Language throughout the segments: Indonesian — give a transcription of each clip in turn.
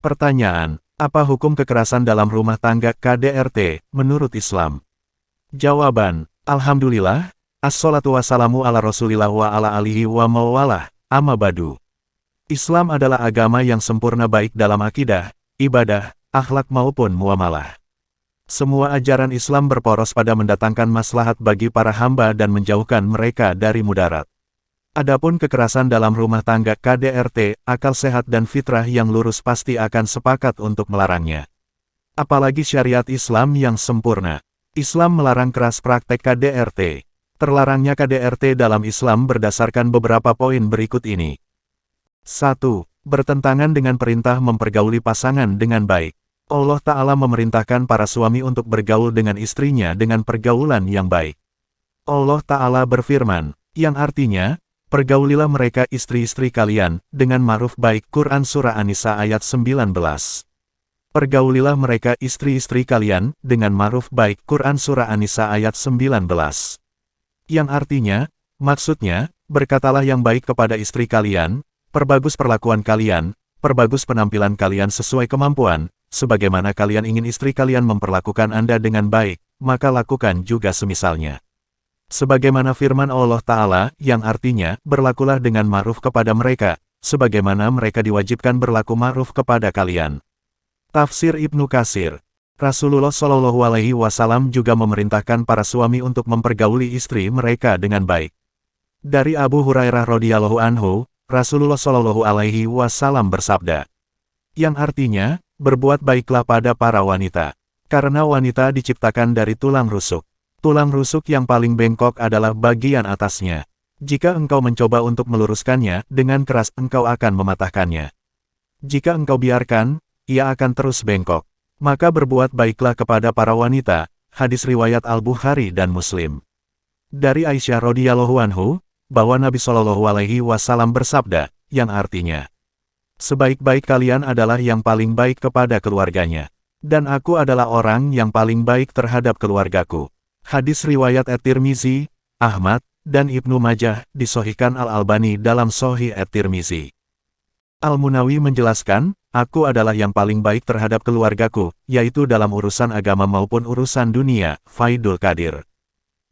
Pertanyaan, apa hukum kekerasan dalam rumah tangga KDRT menurut Islam? Jawaban, Alhamdulillah, assalatu wassalamu ala rasulillah wa ala alihi wa mawalah, amma badu. Islam adalah agama yang sempurna baik dalam akidah, ibadah, akhlak maupun muamalah. Semua ajaran Islam berporos pada mendatangkan maslahat bagi para hamba dan menjauhkan mereka dari mudarat. Adapun kekerasan dalam rumah tangga KDRT, akal sehat dan fitrah yang lurus pasti akan sepakat untuk melarangnya. Apalagi syariat Islam yang sempurna. Islam melarang keras praktek KDRT. Terlarangnya KDRT dalam Islam berdasarkan beberapa poin berikut ini. 1. Bertentangan dengan perintah mempergauli pasangan dengan baik. Allah Ta'ala memerintahkan para suami untuk bergaul dengan istrinya dengan pergaulan yang baik. Allah Ta'ala berfirman, yang artinya, pergaulilah mereka istri-istri kalian, dengan ma'ruf baik. Quran Surah An-Nisa ayat 19. Pergaulilah mereka istri-istri kalian, dengan ma'ruf baik. Quran Surah An-Nisa ayat 19. Yang artinya, maksudnya, berkatalah yang baik kepada istri kalian, perbagus perlakuan kalian, perbagus penampilan kalian sesuai kemampuan, sebagaimana kalian ingin istri kalian memperlakukan Anda dengan baik, maka lakukan juga semisalnya. Sebagaimana firman Allah Ta'ala, yang artinya, berlakulah dengan ma'ruf kepada mereka, sebagaimana mereka diwajibkan berlaku ma'ruf kepada kalian. Tafsir Ibnu Katsir. Rasulullah Shallallahu Alaihi Wasallam juga memerintahkan para suami untuk mempergauli istri mereka dengan baik. Dari Abu Hurairah radhiyallahu anhu, Rasulullah Shallallahu Alaihi Wasallam bersabda, yang artinya, berbuat baiklah pada para wanita, karena wanita diciptakan dari tulang rusuk. Tulang rusuk yang paling bengkok adalah bagian atasnya. Jika engkau mencoba untuk meluruskannya, dengan keras engkau akan mematahkannya. Jika engkau biarkan, ia akan terus bengkok. Maka berbuat baiklah kepada para wanita. Hadis riwayat Al-Bukhari dan Muslim. Dari Aisyah radhiyallahu anhu, bahwa Nabi Shallallahu Alaihi Wasallam bersabda, yang artinya, sebaik-baik kalian adalah yang paling baik kepada keluarganya. Dan aku adalah orang yang paling baik terhadap keluargaku. Hadis riwayat At-Tirmizi, Ahmad, dan Ibnu Majah, disahihkan Al-Albani dalam Shahih At-Tirmizi. Al-Munawi menjelaskan, aku adalah yang paling baik terhadap keluargaku, yaitu dalam urusan agama maupun urusan dunia. Faidul Qadir.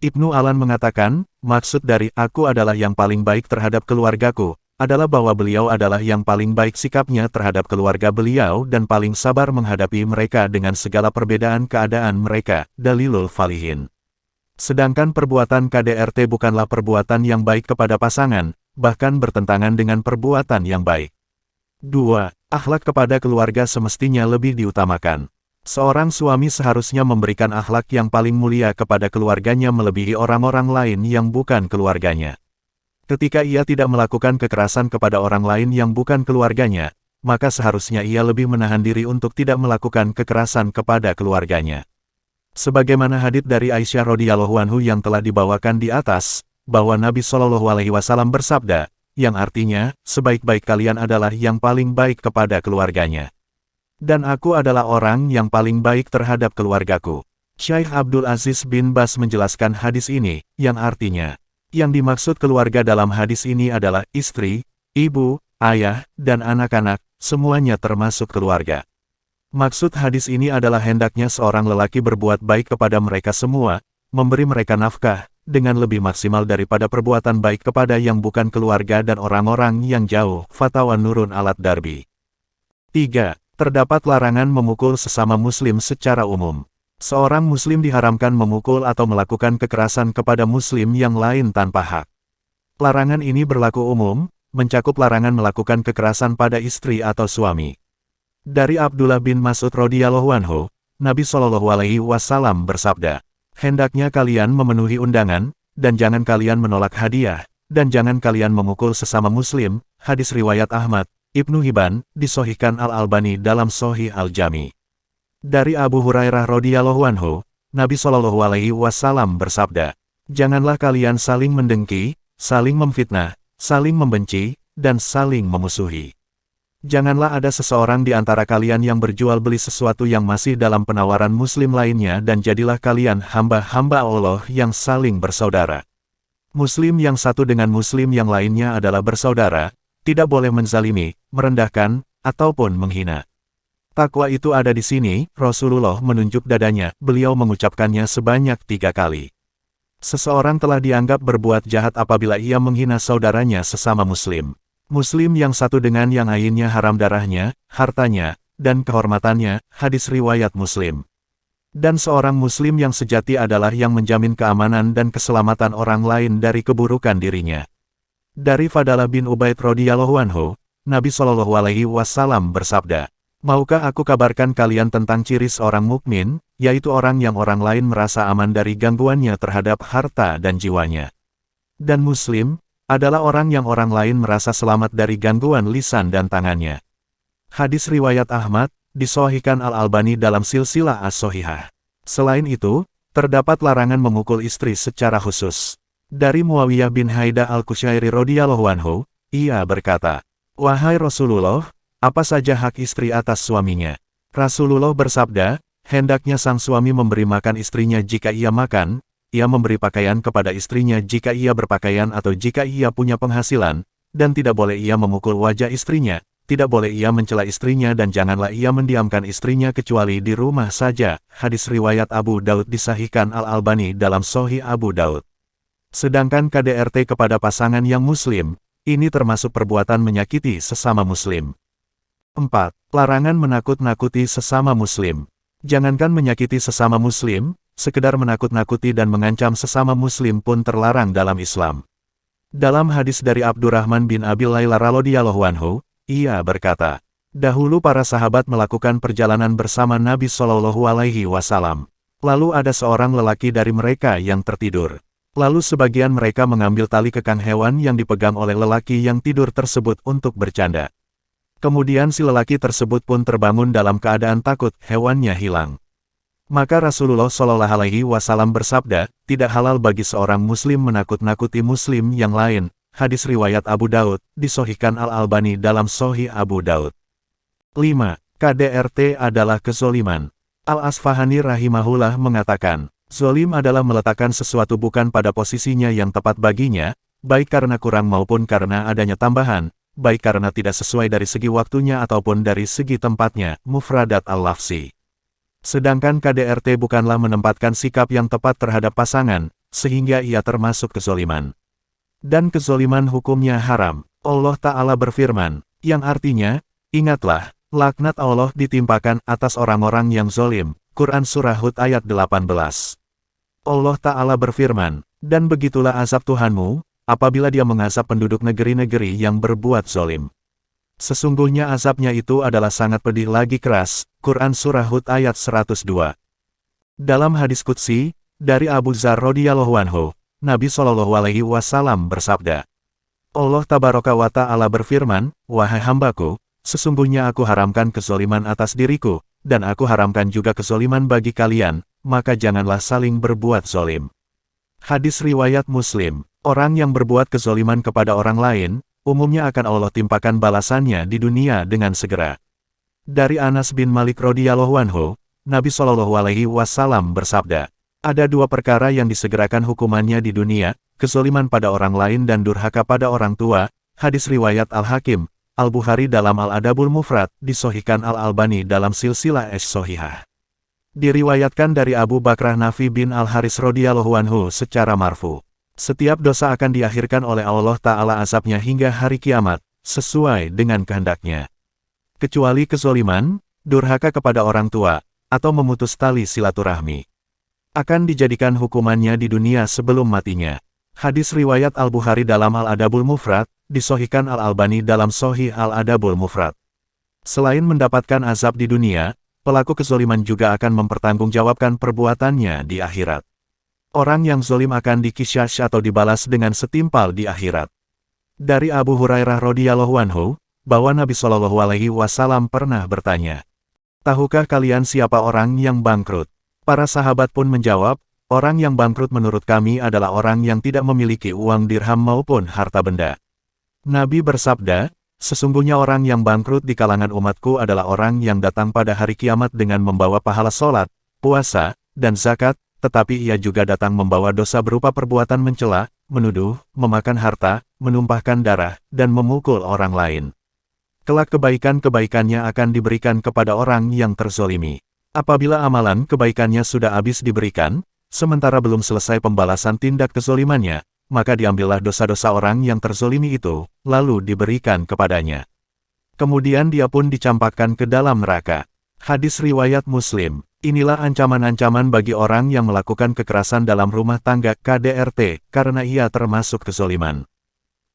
Ibnu Alan mengatakan, maksud dari aku adalah yang paling baik terhadap keluargaku, adalah bahwa beliau adalah yang paling baik sikapnya terhadap keluarga beliau dan paling sabar menghadapi mereka dengan segala perbedaan keadaan mereka. Dalilul Falihin. Sedangkan perbuatan KDRT bukanlah perbuatan yang baik kepada pasangan, bahkan bertentangan dengan perbuatan yang baik. 2. Akhlak kepada keluarga semestinya lebih diutamakan. Seorang suami seharusnya memberikan akhlak yang paling mulia kepada keluarganya melebihi orang-orang lain yang bukan keluarganya. Ketika ia tidak melakukan kekerasan kepada orang lain yang bukan keluarganya, maka seharusnya ia lebih menahan diri untuk tidak melakukan kekerasan kepada keluarganya. Sebagaimana hadits dari Aisyah radhiyallahu anhu yang telah dibawakan di atas, bahwa Nabi Shallallahu Alaihi Wasallam bersabda, yang artinya, sebaik-baik kalian adalah yang paling baik kepada keluarganya. Dan aku adalah orang yang paling baik terhadap keluargaku. Syekh Abdul Aziz bin Bas menjelaskan hadis ini, yang artinya, yang dimaksud keluarga dalam hadis ini adalah istri, ibu, ayah, dan anak-anak, semuanya termasuk keluarga. Maksud hadis ini adalah hendaknya seorang lelaki berbuat baik kepada mereka semua, memberi mereka nafkah, dengan lebih maksimal daripada perbuatan baik kepada yang bukan keluarga dan orang-orang yang jauh. Fatwa Nurun Alat Darbi. 3. Terdapat larangan memukul sesama muslim secara umum. Seorang muslim diharamkan memukul atau melakukan kekerasan kepada muslim yang lain tanpa hak. Larangan ini berlaku umum, mencakup larangan melakukan kekerasan pada istri atau suami. Dari Abdullah bin Mas'ud radhiyallahu anhu, Nabi Shallallahu Alaihi Wasallam bersabda, hendaknya kalian memenuhi undangan, dan jangan kalian menolak hadiah, dan jangan kalian memukul sesama muslim. Hadis riwayat Ahmad, Ibnu Hibban, disahihkan Al-Albani dalam Shahih Al-Jami. Dari Abu Hurairah radhiyallahu anhu, Nabi Shallallahu Alaihi Wasallam bersabda, janganlah kalian saling mendengki, saling memfitnah, saling membenci, dan saling memusuhi. Janganlah ada seseorang di antara kalian yang berjual beli sesuatu yang masih dalam penawaran muslim lainnya dan jadilah kalian hamba-hamba Allah yang saling bersaudara. Muslim yang satu dengan muslim yang lainnya adalah bersaudara, tidak boleh menzalimi, merendahkan, ataupun menghina. Takwa itu ada di sini, Rasulullah menunjuk dadanya, beliau mengucapkannya sebanyak 3 kali. Seseorang telah dianggap berbuat jahat apabila ia menghina saudaranya sesama muslim. Muslim yang satu dengan yang lainnya haram darahnya, hartanya, dan kehormatannya, hadis riwayat Muslim. Dan seorang muslim yang sejati adalah yang menjamin keamanan dan keselamatan orang lain dari keburukan dirinya. Dari Fadalah bin Ubaid radhiyallahu anhu, Nabi Shallallahu alaihi wasallam bersabda, "Maukah aku kabarkan kalian tentang ciri seorang mukmin, yaitu orang yang orang lain merasa aman dari gangguannya terhadap harta dan jiwanya. Dan muslim, adalah orang yang orang lain merasa selamat dari gangguan lisan dan tangannya." Hadis riwayat Ahmad, disahihkan Al-Albani dalam silsilah as-sahihah. Selain itu, terdapat larangan memukul istri secara khusus. Dari Muawiyah bin Haidah al-Qushairi radhiyallahu anhu, ia berkata, "Wahai Rasulullah, apa saja hak istri atas suaminya?" Rasulullah bersabda, "Hendaknya sang suami memberi makan istrinya jika ia makan, ia memberi pakaian kepada istrinya jika ia berpakaian atau jika ia punya penghasilan, dan tidak boleh ia memukul wajah istrinya, tidak boleh ia mencela istrinya dan janganlah ia mendiamkan istrinya kecuali di rumah saja." Hadis riwayat Abu Daud disahihkan Al-Albani dalam Sahih Abu Daud. Sedangkan KDRT kepada pasangan yang muslim, ini termasuk perbuatan menyakiti sesama muslim. 4. Larangan menakut-nakuti sesama muslim. Jangankan menyakiti sesama muslim, sekedar menakut-nakuti dan mengancam sesama muslim pun terlarang dalam Islam. Dalam hadis dari Abdurrahman bin Abi Layla radhiyallahu anhu, ia berkata, "Dahulu para sahabat melakukan perjalanan bersama Nabi Shallallahu alaihi wasallam. Lalu ada seorang lelaki dari mereka yang tertidur. Lalu sebagian mereka mengambil tali kekang hewan yang dipegang oleh lelaki yang tidur tersebut untuk bercanda. Kemudian si lelaki tersebut pun terbangun dalam keadaan takut hewannya hilang. Maka Rasulullah Shallallahu alaihi wasallam bersabda, tidak halal bagi seorang muslim menakut-nakuti muslim yang lain." Hadis riwayat Abu Daud, disahihkan Al-Albani dalam Sahih Abu Daud. 5. KDRT adalah kezoliman. Al-Asfahani rahimahullah mengatakan, "Zolim adalah meletakkan sesuatu bukan pada posisinya yang tepat baginya, baik karena kurang maupun karena adanya tambahan, baik karena tidak sesuai dari segi waktunya ataupun dari segi tempatnya." Mufradat Al-Lafsi. Sedangkan KDRT bukanlah menempatkan sikap yang tepat terhadap pasangan, sehingga ia termasuk kezoliman. Dan kezoliman hukumnya haram. Allah Ta'ala berfirman, yang artinya, "Ingatlah, laknat Allah ditimpakan atas orang-orang yang zolim." Quran Surah Hud ayat 18. Allah Ta'ala berfirman, "Dan begitulah azab Tuhanmu, apabila dia mengazab penduduk negeri-negeri yang berbuat zolim. Sesungguhnya azabnya itu adalah sangat pedih lagi keras." Quran Surah Hud ayat 102. Dalam hadis qudsi, dari Abu Dzar radhiyallahu anhu, Nabi Shallallahu alaihi wasallam bersabda, Allah Tabaraka wa Ta'ala berfirman, "Wahai hambaku, sesungguhnya aku haramkan kezoliman atas diriku, dan aku haramkan juga kezoliman bagi kalian, maka janganlah saling berbuat zolim." Hadis riwayat Muslim. Orang yang berbuat kezoliman kepada orang lain, umumnya akan Allah timpakan balasannya di dunia dengan segera. Dari Anas bin Malik radhiyallahu anhu, Nabi Shallallahu alaihi wasallam bersabda, "Ada 2 perkara yang disegerakan hukumannya di dunia, kezoliman pada orang lain dan durhaka pada orang tua." Hadis riwayat Al-Hakim, Al-Bukhari dalam Al-Adabul Mufrad, disahihkan Al-Albani dalam silsilah as-sahihah. Diriwayatkan dari Abu Bakrah Nafi bin Al-Haris radhiyallahu anhu secara marfu, "Setiap dosa akan diakhirkan oleh Allah Ta'ala azabnya hingga hari kiamat, sesuai dengan kehendaknya. Kecuali kezoliman, durhaka kepada orang tua, atau memutus tali silaturahmi. Akan dijadikan hukumannya di dunia sebelum matinya." Hadis riwayat Al-Bukhari dalam Al-Adabul Mufrad, disahihkan Al-Albani dalam Sahih Al-Adabul Mufrad. Selain mendapatkan azab di dunia, pelaku kezoliman juga akan mempertanggungjawabkan perbuatannya di akhirat. Orang yang zolim akan dikisyash atau dibalas dengan setimpal di akhirat. Dari Abu Hurairah radhiyallahu anhu, bahwa Nabi Shallallahu alaihi wasallam pernah bertanya, "Tahukah kalian siapa orang yang bangkrut?" Para sahabat pun menjawab, "Orang yang bangkrut menurut kami adalah orang yang tidak memiliki uang dirham maupun harta benda." Nabi bersabda, "Sesungguhnya orang yang bangkrut di kalangan umatku adalah orang yang datang pada hari kiamat dengan membawa pahala sholat, puasa, dan zakat, tetapi ia juga datang membawa dosa berupa perbuatan mencela, menuduh, memakan harta, menumpahkan darah, dan memukul orang lain." Kelak kebaikan-kebaikannya akan diberikan kepada orang yang terzolimi. Apabila amalan kebaikannya sudah habis diberikan, sementara belum selesai pembalasan tindak kezolimannya, maka diambillah dosa-dosa orang yang terzolimi itu, lalu diberikan kepadanya. Kemudian dia pun dicampakkan ke dalam neraka. Hadis riwayat Muslim. Inilah ancaman-ancaman bagi orang yang melakukan kekerasan dalam rumah tangga KDRT, karena ia termasuk kezoliman.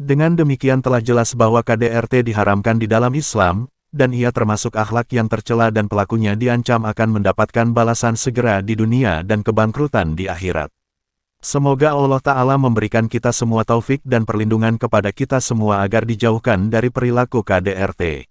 Dengan demikian telah jelas bahwa KDRT diharamkan di dalam Islam, dan ia termasuk akhlak yang tercela dan pelakunya diancam akan mendapatkan balasan segera di dunia dan kebangkrutan di akhirat. Semoga Allah Ta'ala memberikan kita semua taufik dan perlindungan kepada kita semua agar dijauhkan dari perilaku KDRT.